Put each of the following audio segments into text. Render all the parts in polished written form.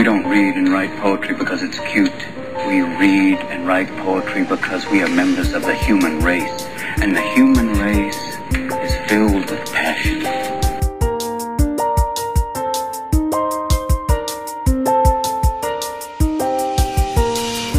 We don't read and write poetry because it's cute. We read and write poetry because we are members of the human race. And the human race is filled with passion.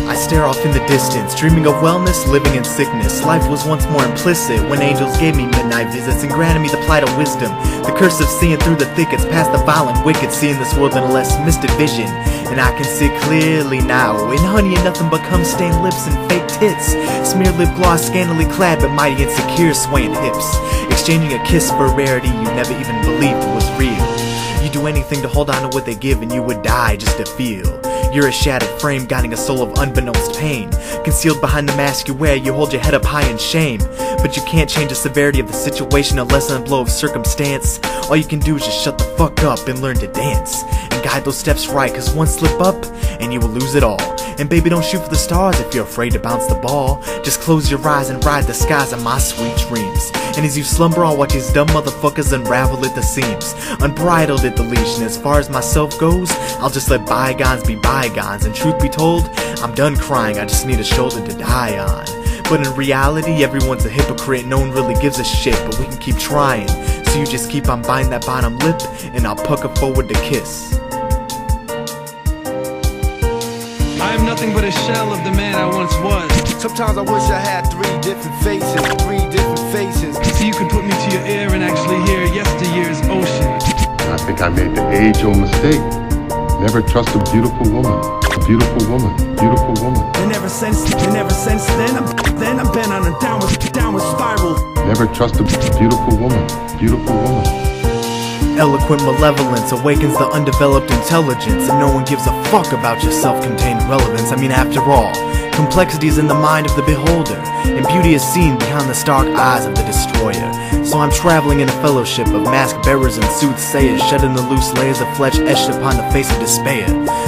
I stare off in the distance, dreaming of wellness, living in sickness. Life was once more implicit when angels gave me midnight visits and granted me the plight of wisdom. The curse of seeing through the thickets, past the violent wicked, seeing this world in a less misted vision. And I can see clearly now, in honey and nothing but cum stained lips and fake tits. Smeared lip gloss, scantily clad but mighty insecure, swaying hips. Exchanging a kiss for rarity you never even believed was real. You do anything to hold on to what they give and you would die just to feel. You're a shattered frame, guiding a soul of unbeknownst pain. Concealed behind the mask you wear, you hold your head up high in shame. But you can't change the severity of the situation unless on a blow of circumstance. All you can do is just shut the fuck up and learn to dance. And guide those steps right, cause one slip up and you will lose it all. And baby, don't shoot for the stars if you're afraid to bounce the ball. Just close your eyes and ride the skies of my sweet dreams. And as you slumber, I'll watch these dumb motherfuckers unravel at the seams. Unbridled at the leash, and as far as myself goes, I'll just let bygones be bygones. And truth be told, I'm done crying, I just need a shoulder to die on. But in reality, everyone's a hypocrite, no one really gives a shit, but we can keep trying. So you just keep on biting that bottom lip, and I'll pucker forward to kiss. I am nothing but a shell of the man I once was. Sometimes I wish I had three different faces. So you could put me to your ear and actually hear yesteryear's ocean. I think I made the age-old mistake. Never trust a beautiful woman. A beautiful woman. Beautiful woman. And ever since then I'm been on a downward spiral. Never trust a beautiful woman. Beautiful woman. Eloquent malevolence awakens the undeveloped intelligence, and no one gives a fuck about your self-contained relevance. I mean, after all, complexity is in the mind of the beholder, and beauty is seen behind the stark eyes of the destroyer. So I'm traveling in a fellowship of mask bearers and soothsayers, shedding the loose layers of flesh etched upon the face of despair.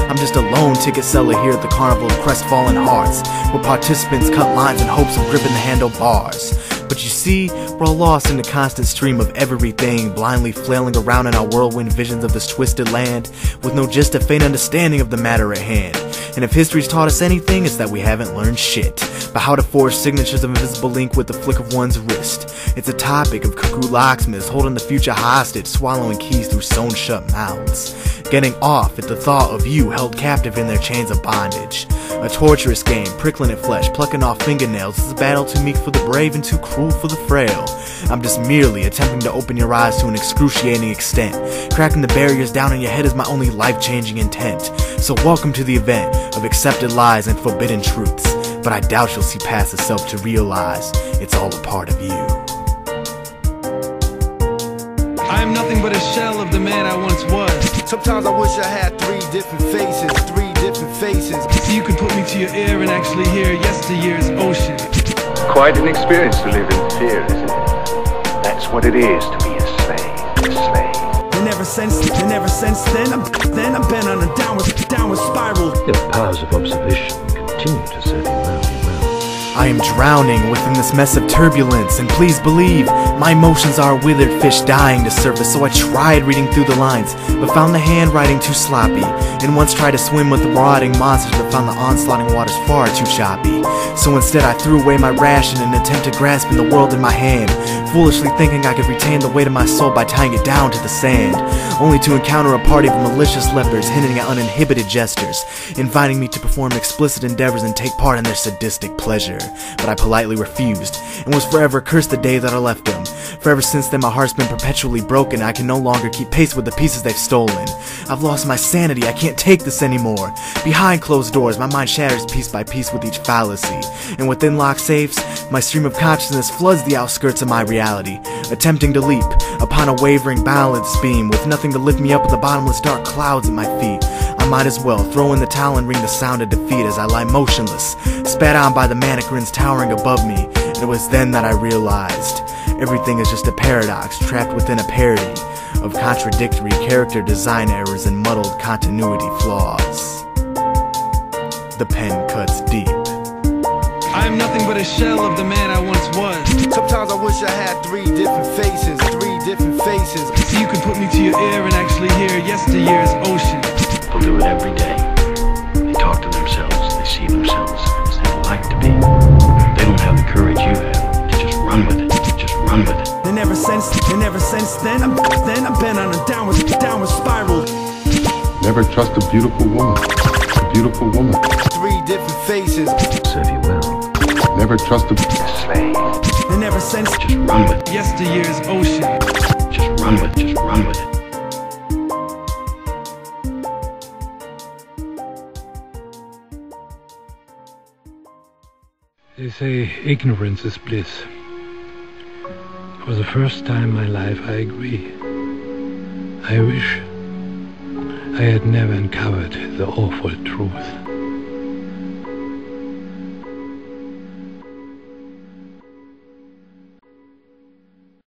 I'm just a lone ticket seller here at the carnival of crestfallen hearts, where participants cut lines in hopes of gripping the handlebars. But you see, we're all lost in the constant stream of everything, blindly flailing around in our whirlwind visions of this twisted land, with no just a faint understanding of the matter at hand. And if history's taught us anything, it's that we haven't learned shit about how to forge signatures of invisible ink with the flick of one's wrist. It's a topic of cuckoo locksmiths holding the future hostage, swallowing keys through sewn shut mouths, getting off at the thought of you held captive in their chains of bondage. A torturous game, prickling at flesh, plucking off fingernails. It's a battle too meek for the brave and too cruel for the frail. I'm just merely attempting to open your eyes to an excruciating extent. Cracking the barriers down in your head is my only life-changing intent. So welcome to the event of accepted lies and forbidden truths. But I doubt you'll see past the self to realize it's all a part of you. I am nothing but a shell of the man I once was. Sometimes I wish I had three different faces. So you could put me to your ear and actually hear yesteryear's ocean. Quite an experience to live in fear, isn't it? That's what it is to be a slave. And ever since then I've been on a downward spiral. Your powers of observation continue to serve you well. I am drowning within this mess of turbulence, and please believe, my emotions are a withered fish dying to surface. So I tried reading through the lines, but found the handwriting too sloppy, and once tried to swim with the marauding monsters, but found the onslaughting waters far too choppy. So instead I threw away my ration in an attempt to grasp the world in my hand, foolishly thinking I could retain the weight of my soul by tying it down to the sand, only to encounter a party of malicious lepers hinting at uninhibited gestures, inviting me to perform explicit endeavors and take part in their sadistic pleasure. But I politely refused, and was forever cursed the day that I left them. For ever since then my heart's been perpetually broken. I can no longer keep pace with the pieces they've stolen. I've lost my sanity, I can't take this anymore. Behind closed doors, my mind shatters piece by piece with each fallacy. And within locked safes, my stream of consciousness floods the outskirts of my reality, attempting to leap upon a wavering balance beam, with nothing to lift me up at the bottomless dark clouds at my feet. I might as well throw in the towel and ring the sound of defeat as I lie motionless, spat on by the mannequins towering above me. And it was then that I realized everything is just a paradox trapped within a parody of contradictory character design errors and muddled continuity flaws. The pen cuts deep. I am nothing but a shell of the man I once was. Sometimes I wish I had three different faces. So you could put me to your ear and actually hear yesteryear's ocean. People do it every day. They talk to themselves, they see themselves as they'd like to be. They don't have the courage you have to just run with it, just run with it. And ever since then I've been on a downward spiral. Never trust a beautiful woman. A beautiful woman. 3 different faces. Serve you well. Never trust a Slave. And ever since Just run with it, Yesteryear's ocean. just run with it, just run with it. They say ignorance is bliss. For the first time in my life, I agree. I wish I had never uncovered the awful truth.